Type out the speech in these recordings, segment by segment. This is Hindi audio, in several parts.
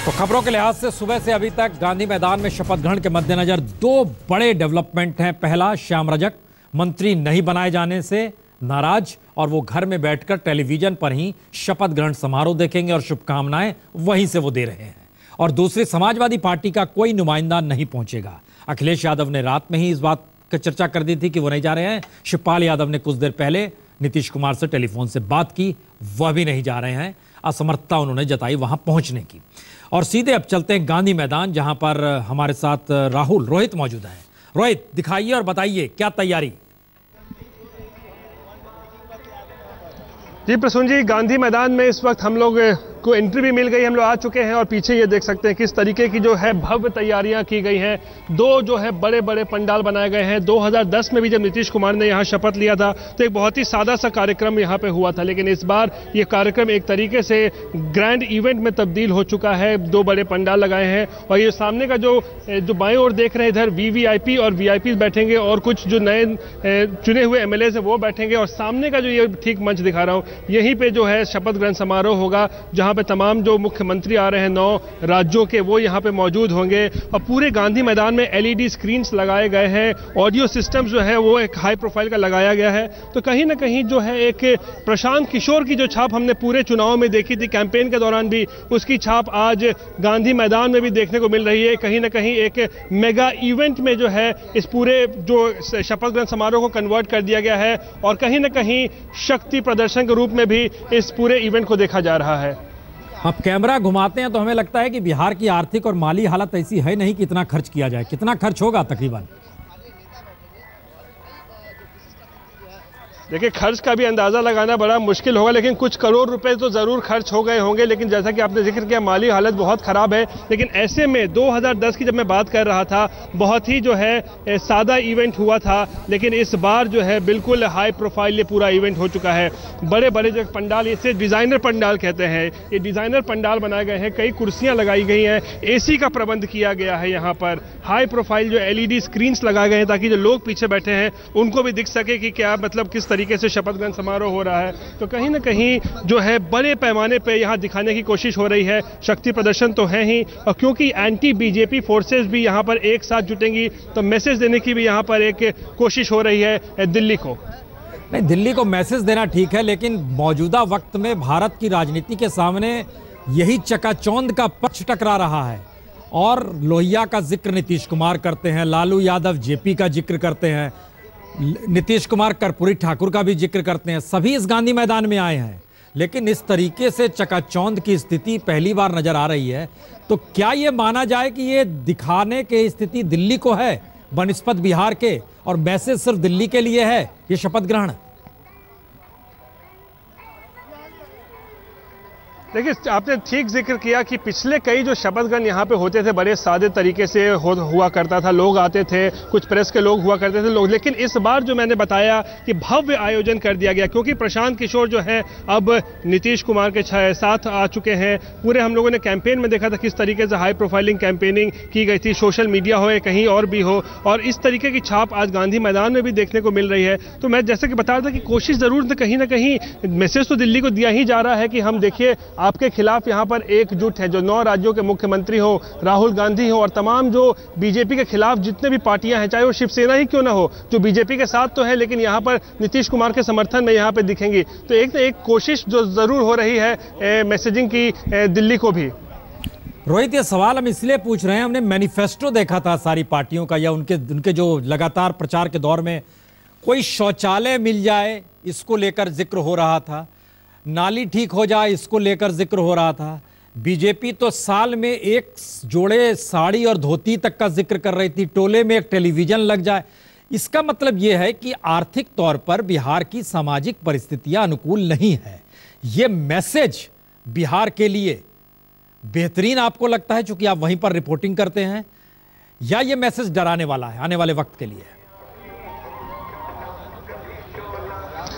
तो खबरों के लिहाज से सुबह से अभी तक गांधी मैदान में शपथ ग्रहण के मद्देनजर दो बड़े डेवलपमेंट हैं। पहला, श्याम रजक मंत्री नहीं बनाए जाने से नाराज और वो घर में बैठकर टेलीविजन पर ही शपथ ग्रहण समारोह देखेंगे और शुभकामनाएं वहीं से वो दे रहे हैं। और दूसरी, समाजवादी पार्टी का कोई नुमाइंदा नहीं पहुंचेगा। अखिलेश यादव ने रात में ही इस बात की चर्चा कर दी थी कि वो नहीं जा रहे हैं। शिवपाल यादव ने कुछ देर पहले नीतीश कुमार से टेलीफोन से बात की, वह भी नहीं जा रहे हैं। असमर्थता उन्होंने जताई वहां पहुंचने की। और सीधे अब चलते हैं गांधी मैदान, जहां पर हमारे साथ रोहित मौजूद हैं। रोहित, दिखाइए और बताइए क्या तैयारी। जी प्रसून जी, गांधी मैदान में इस वक्त हम लोग को एंट्री भी मिल गई, हम लोग आ चुके हैं और पीछे ये देख सकते हैं किस तरीके की जो है भव्य तैयारियां की गई हैं। दो जो है बड़े बड़े पंडाल बनाए गए हैं। 2010 में भी जब नीतीश कुमार ने यहाँ शपथ लिया था तो एक बहुत ही सादा सा कार्यक्रम यहाँ पे हुआ था, लेकिन इस बार ये कार्यक्रम एक तरीके से ग्रैंड इवेंट में तब्दील हो चुका है। दो बड़े पंडाल लगाए हैं और ये सामने का जो बाएं ओर देख रहे हैं, इधर वीवीआईपी और वीआईपी बैठेंगे और कुछ जो नए चुने हुए एमएलए है वो बैठेंगे। और सामने का जो ये ठीक मंच दिखा रहा हूँ, यहीं पे जो है शपथ ग्रहण समारोह होगा, जहां पे तमाम जो मुख्यमंत्री आ रहे हैं 9 राज्यों के, वो यहां पे मौजूद होंगे। और पूरे गांधी मैदान में एलईडी स्क्रीन्स लगाए गए हैं। ऑडियो सिस्टम जो है वो एक हाई प्रोफाइल का लगाया गया है। तो कहीं ना कहीं जो है एक प्रशांत किशोर की जो छाप हमने पूरे चुनाव में देखी थी, कैंपेन के दौरान भी, उसकी छाप आज गांधी मैदान में भी देखने को मिल रही है। कहीं ना कहीं एक मेगा इवेंट में जो है इस पूरे जो शपथ ग्रहण समारोह को कन्वर्ट कर दिया गया है और कहीं ना कहीं शक्ति प्रदर्शन के रूप में भी इस पूरे इवेंट को देखा जा रहा है। अब कैमरा घुमाते हैं तो हमें लगता है कि बिहार की आर्थिक और माली हालत ऐसी है नहीं कि इतना खर्च किया जाए। कितना खर्च होगा तकरीबन? देखिए, खर्च का भी अंदाजा लगाना बड़ा मुश्किल होगा, लेकिन कुछ करोड़ रुपए तो जरूर खर्च हो गए होंगे। लेकिन जैसा कि आपने जिक्र किया, माली हालत बहुत खराब है। लेकिन ऐसे में 2010 की जब मैं बात कर रहा था, बहुत ही जो है सादा इवेंट हुआ था, लेकिन इस बार जो है बिल्कुल हाई प्रोफाइल ये पूरा इवेंट हो चुका है। बड़े बड़े जो पंडाल, इसे डिजाइनर पंडाल कहते हैं, ये डिजाइनर पंडाल बनाए गए हैं। कई कुर्सियां लगाई गई हैं, एसी का प्रबंध किया गया है। यहाँ पर हाई प्रोफाइल जो एलईडी स्क्रीन्स लगाए गए हैं ताकि जो लोग पीछे बैठे हैं उनको भी दिख सके कि क्या मतलब किस तरीके से शपथ ग्रहण समारोह हो रहा है। तो कहीं ना कहीं जो है बड़े पैमाने पे यहाँ दिखाने की कोशिश हो रही है। शक्ति प्रदर्शन तो है ही, और क्योंकि एंटी बीजेपी फोर्सेस भी यहाँ पर एक साथ जुटेंगी तो मैसेज देने की भी यहाँ पर एक कोशिश हो रही है दिल्ली को। नहीं, दिल्ली को मैसेज देना ठीक है, लेकिन मौजूदा वक्त में भारत की राजनीति के सामने यही चकाचौंध का पक्ष टकरा रहा है। और लोहिया का जिक्र नीतीश कुमार करते हैं, लालू यादव जेपी का जिक्र करते हैं, नीतीश कुमार कर्पूरी ठाकुर का भी जिक्र करते हैं। सभी इस गांधी मैदान में आए हैं, लेकिन इस तरीके से चकाचौंध की स्थिति पहली बार नजर आ रही है। तो क्या ये माना जाए कि ये दिखाने की स्थिति दिल्ली को है बनिस्पत बिहार के, और मैसेज सिर्फ दिल्ली के लिए है ये शपथ ग्रहण? देखिए, आपने ठीक जिक्र किया कि पिछले कई जो शपथ ग्रहण यहाँ पे होते थे बड़े सादे तरीके से हुआ करता था। लोग आते थे, कुछ प्रेस के लोग हुआ करते थे लोग, लेकिन इस बार जो मैंने बताया कि भव्य आयोजन कर दिया गया, क्योंकि प्रशांत किशोर जो है अब नीतीश कुमार के साथ आ चुके हैं। पूरे हम लोगों ने कैंपेन में देखा था किस तरीके से हाई प्रोफाइलिंग कैंपेनिंग की गई थी, सोशल मीडिया हो या कहीं और भी हो, और इस तरीके की छाप आज गांधी मैदान में भी देखने को मिल रही है। तो मैं जैसे कि बता रहा था कि कोशिश जरूर कहीं ना कहीं मैसेज तो दिल्ली को दिया ही जा रहा है कि हम देखिए आपके खिलाफ यहाँ पर एकजुट है। जो 9 राज्यों के मुख्यमंत्री हो, राहुल गांधी हो, और तमाम जो बीजेपी के खिलाफ जितने भी पार्टियां हैं, चाहे वो शिवसेना ही क्यों ना हो, जो बीजेपी के साथ तो है लेकिन यहाँ पर नीतीश कुमार के समर्थन में यहाँ पे दिखेंगी। तो एक कोशिश जो जरूर हो रही है मैसेजिंग की दिल्ली को भी। रोहित, ये सवाल हम इसलिए पूछ रहे हैं, हमने मैनिफेस्टो देखा था सारी पार्टियों का, या उनके जो लगातार प्रचार के दौर में कोई शौचालय मिल जाए इसको लेकर जिक्र हो रहा था, नाली ठीक हो जाए इसको लेकर जिक्र हो रहा था। बीजेपी तो साल में एक जोड़े साड़ी और धोती तक का जिक्र कर रही थी, टोले में एक टेलीविजन लग जाए। इसका मतलब यह है कि आर्थिक तौर पर बिहार की सामाजिक परिस्थितियां अनुकूल नहीं है। यह मैसेज बिहार के लिए बेहतरीन आपको लगता है चूंकि आप वहीं पर रिपोर्टिंग करते हैं, या यह मैसेज डराने वाला है आने वाले वक्त के लिए?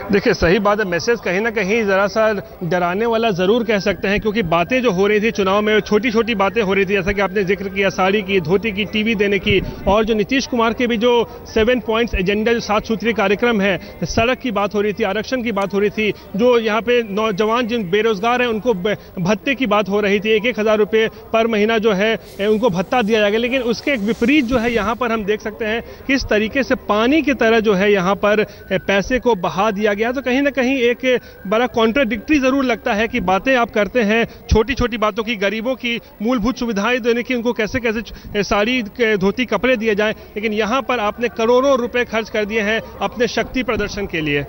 देखिए सही बात है, मैसेज कहीं ना कहीं ज़रा सा डराने वाला ज़रूर कह सकते हैं, क्योंकि बातें जो हो रही थी चुनाव में, छोटी छोटी बातें हो रही थी, जैसा कि आपने जिक्र किया साड़ी की, धोती की, टीवी देने की, और जो नीतीश कुमार के भी जो 7 पॉइंट्स एजेंडा, जो 7 सूत्रीय कार्यक्रम है, सड़क की बात हो रही थी, आरक्षण की बात हो रही थी, जो यहाँ पे नौजवान जिन बेरोजगार हैं उनको भत्ते की बात हो रही थी, 1,000 रुपये पर महीना जो है उनको भत्ता दिया जाएगा। लेकिन उसके विपरीत जो है यहाँ पर हम देख सकते हैं किस तरीके से पानी की तरह जो है यहाँ पर पैसे को बहा दिया गया। तो कहीं ना कहीं एक बड़ा कॉन्ट्राडिक्टरी जरूर लगता है कि बातें आप करते हैं छोटी छोटी बातों की, गरीबों की मूलभूत सुविधाएं देने की, उनको कैसे कैसे साड़ी, धोती, कपड़े दिए जाएं, लेकिन यहाँ पर आपने करोड़ों रुपए खर्च कर दिए हैं अपने शक्ति प्रदर्शन के लिए।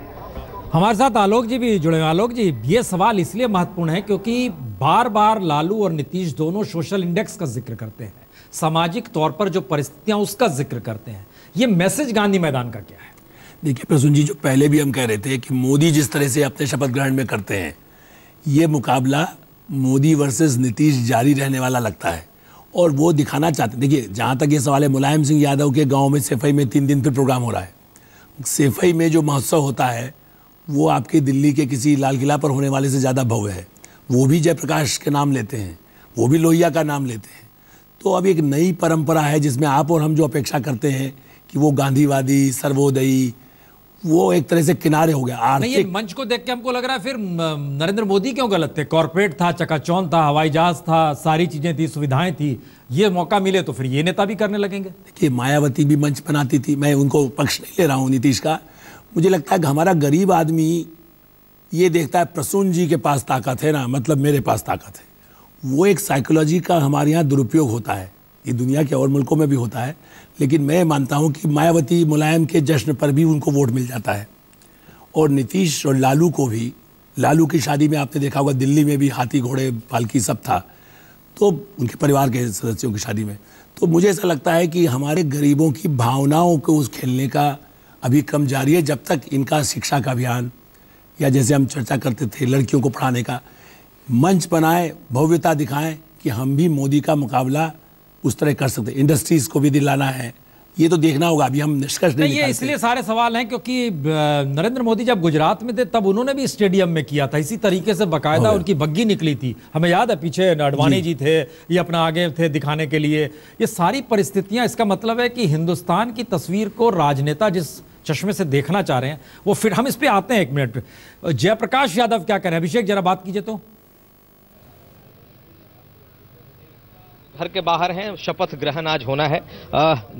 हमारे साथ आलोक जी भी जुड़े हैं। आलोक जी, ये सवाल इसलिए महत्वपूर्ण है क्योंकि बार बार लालू और नीतीश दोनों सोशल इंडेक्स का जिक्र करते हैं, सामाजिक तौर पर जो परिस्थितियां उसका जिक्र करते हैं। ये मैसेज गांधी मैदान का क्या है? देखिए प्रसून जी, जो पहले भी हम कह रहे थे कि मोदी जिस तरह से अपने शपथ ग्रहण में करते हैं, ये मुकाबला मोदी वर्सेस नीतीश जारी रहने वाला लगता है और वो दिखाना चाहते हैं। देखिए जहाँ तक ये सवाल है, मुलायम सिंह यादव के गांव में सेफई में 3 दिन फिर प्रोग्राम हो रहा है। सेफई में जो महोत्सव होता है वो आपके दिल्ली के किसी लाल किला पर होने वाले से ज़्यादा भव्य है। वो भी जयप्रकाश के नाम लेते हैं, वो भी लोहिया का नाम लेते हैं। तो अब एक नई परंपरा है जिसमें आप और हम जो अपेक्षा करते हैं कि वो गांधीवादी, सर्वोदयी, वो एक तरह से किनारे हो गया। आर्थिक मंच को देख के हमको लग रहा है फिर नरेंद्र मोदी क्यों गलत थे? कॉर्पोरेट था, चकाचौंध था, हवाई जहाज था, सारी चीजें थी, सुविधाएं थी। ये मौका मिले तो फिर ये नेता भी करने लगेंगे। देखिए मायावती भी मंच बनाती थी, मैं उनको पक्ष नहीं ले रहा हूँ नीतीश का। मुझे लगता है कि हमारा गरीब आदमी ये देखता है प्रसून जी के पास ताकत है ना, मतलब मेरे पास ताकत है। वो एक साइकोलॉजी का हमारे यहाँ दुरुपयोग होता है, ये दुनिया के और मुल्कों में भी होता है। लेकिन मैं मानता हूँ कि मायावती मुलायम के जश्न पर भी उनको वोट मिल जाता है, और नीतीश और लालू को भी। लालू की शादी में आपने देखा होगा दिल्ली में भी हाथी घोड़े पालकी सब था, तो उनके परिवार के सदस्यों की शादी में। तो मुझे ऐसा लगता है कि हमारे गरीबों की भावनाओं को उस खेलने का अभी कम जारी है, जब तक इनका शिक्षा का अभियान या जैसे हम चर्चा करते थे लड़कियों को पढ़ाने का मंच बनाए, भव्यता दिखाएं कि हम भी मोदी का मुकाबला उस तरह कर सकते। इंडस्ट्रीज को भी दिलाना है, ये तो देखना होगा, अभी हम निष्कर्ष नहीं। ये इसलिए सारे सवाल हैं क्योंकि नरेंद्र मोदी जब गुजरात में थे तब उन्होंने भी स्टेडियम में किया था इसी तरीके से, बाकायदा उनकी बग्गी निकली थी। हमें याद है पीछे अडवाणी जी थे, ये अपना आगे थे दिखाने के लिए। ये सारी परिस्थितियां, इसका मतलब है कि हिंदुस्तान की तस्वीर को राजनेता जिस चश्मे से देखना चाह रहे हैं वो फिर हम इस पे आते हैं। 1 मिनट, जयप्रकाश यादव क्या करें? अभिषेक जरा बात कीजिए। तो घर के बाहर हैं, शपथ ग्रहण आज होना है।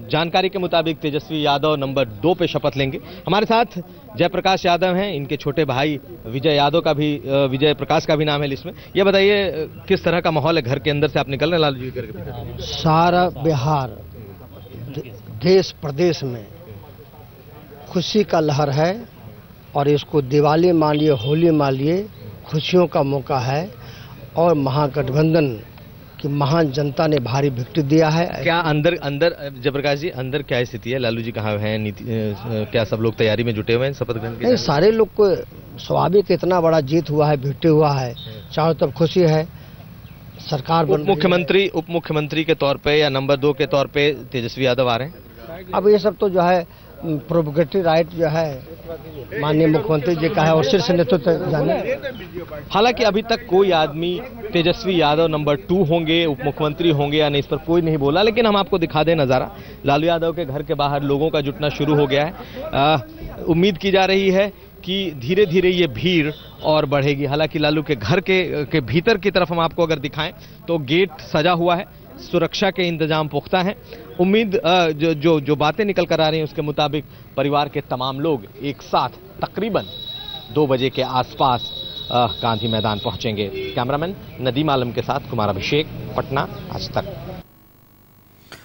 जानकारी के मुताबिक तेजस्वी यादव नंबर 2 पे शपथ लेंगे। हमारे साथ जयप्रकाश यादव हैं, इनके छोटे भाई विजय यादव का भी, विजय प्रकाश का भी नाम है लिस्ट में। ये बताइए किस तरह का माहौल है घर के अंदर से आप निकल रहे हैं लालू जी घर के? सारा बिहार, देश प्रदेश में खुशी का लहर है और इसको दिवाली मानिए, होली मानिए, खुशियों का मौका है। और महागठबंधन की महान जनता ने भारी विक्ट्री दिया है। क्या अंदर जयप्रकाश जी, अंदर क्या स्थिति है? लालू जी कहाँ हैं? क्या सब लोग तैयारी में जुटे हुए हैं शपथ ग्रहण की? नहीं, सारे लोग को स्वाभाविक इतना बड़ा जीत हुआ है, विक्ट्री हुआ है, चारों तरफ खुशी है। सरकार उप मुख्यमंत्री के तौर पे या नंबर 2 के तौर पे तेजस्वी यादव आ रहे हैं। अब ये सब तो जो है प्रोवोकेटिव राइट जो है माननीय मुख्यमंत्री जी का है और शीर्ष नेतृत्व जाने। हालांकि अभी तक कोई आदमी तेजस्वी यादव नंबर 2 होंगे, उप मुख्यमंत्री होंगे या नहीं, इस पर कोई नहीं बोला। लेकिन हम आपको दिखा दें नज़ारा, लालू यादव के घर के बाहर लोगों का जुटना शुरू हो गया है। उम्मीद की जा रही है कि धीरे धीरे ये भीड़ और बढ़ेगी। हालांकि लालू के घर के भीतर की तरफ हम आपको अगर दिखाएं तो गेट सजा हुआ है, सुरक्षा के इंतजाम पुख्ता हैं। उम्मीद जो बातें निकल कर आ रही हैं उसके मुताबिक परिवार के तमाम लोग एक साथ तकरीबन 2 बजे के आसपास गांधी मैदान पहुंचेंगे। कैमरामैन नदीम आलम के साथ कुमार अभिषेक, पटना, आज तक।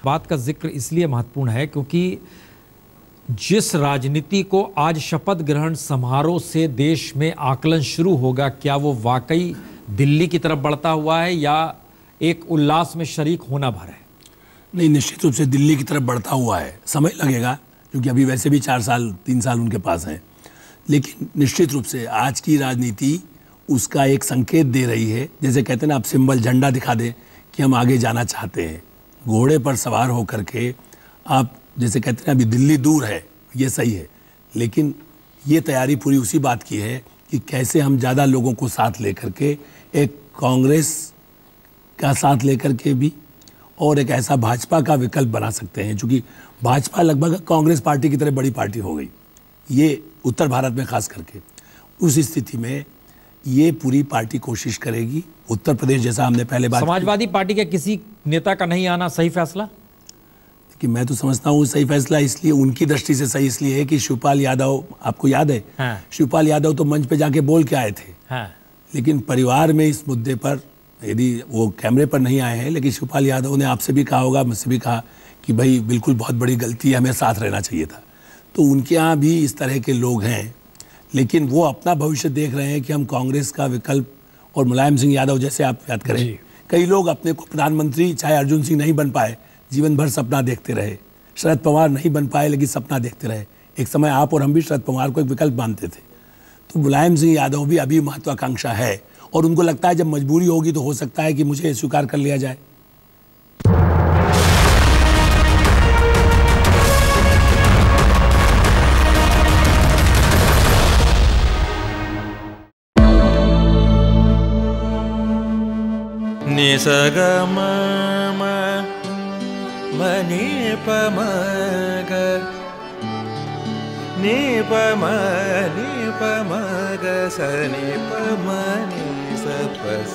बात का जिक्र इसलिए महत्वपूर्ण है क्योंकि जिस राजनीति को आज शपथ ग्रहण समारोह से देश में आकलन शुरू होगा, क्या वो वाकई दिल्ली की तरफ बढ़ता हुआ है या एक उल्लास में शरीक होना भर है? नहीं, निश्चित रूप से दिल्ली की तरफ बढ़ता हुआ है। समय लगेगा क्योंकि अभी वैसे भी 4 साल 3 साल उनके पास हैं, लेकिन निश्चित रूप से आज की राजनीति उसका एक संकेत दे रही है। जैसे कहते हैं ना, आप सिंबल झंडा दिखा दें कि हम आगे जाना चाहते हैं। घोड़े पर सवार होकर के आप जैसे कहते हैं अभी दिल्ली दूर है, ये सही है, लेकिन ये तैयारी पूरी उसी बात की है कि कैसे हम ज़्यादा लोगों को साथ लेकर के एक कांग्रेस का साथ लेकर के भी और एक ऐसा भाजपा का विकल्प बना सकते हैं, क्योंकि भाजपा लगभग कांग्रेस पार्टी की तरह बड़ी पार्टी हो गई, ये उत्तर भारत में खास करके। उस स्थिति में ये पूरी पार्टी कोशिश करेगी। उत्तर प्रदेश जैसा हमने पहले बात, समाजवादी पार्टी के किसी नेता का नहीं आना सही फैसला? कि मैं तो समझता हूँ सही फैसला इसलिए, उनकी दृष्टि से सही इसलिए है कि शिवपाल यादव, आपको याद है, हाँ। शिवपाल यादव तो मंच पे जाके बोल के आए थे, हाँ। लेकिन परिवार में इस मुद्दे पर, यदि वो कैमरे पर नहीं आए हैं, लेकिन शिवपाल यादव ने आपसे भी कहा होगा, मुझसे भी कहा कि भाई बिल्कुल बहुत बड़ी गलती है, हमें साथ रहना चाहिए था। तो उनके यहाँ भी इस तरह के लोग हैं, लेकिन वो अपना भविष्य देख रहे हैं कि हम कांग्रेस का विकल्प, और मुलायम सिंह यादव जैसे आप याद करें, कई लोग अपने को प्रधानमंत्री, चाहे अर्जुन सिंह नहीं बन पाए, जीवन भर सपना देखते रहे। शरद पवार नहीं बन पाए लेकिन सपना देखते रहे। एक समय आप और हम भी शरद पवार को एक विकल्प मानते थे। तो मुलायम सिंह यादव भी अभी महत्वाकांक्षा है, और उनको लगता है जब मजबूरी होगी तो हो सकता है कि मुझे स्वीकार कर लिया जाए। निसगम मनि पमग नि पमग सनि पमनि सपस।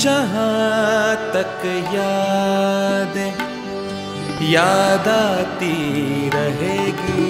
जहाँ तक याद आती रहेगी,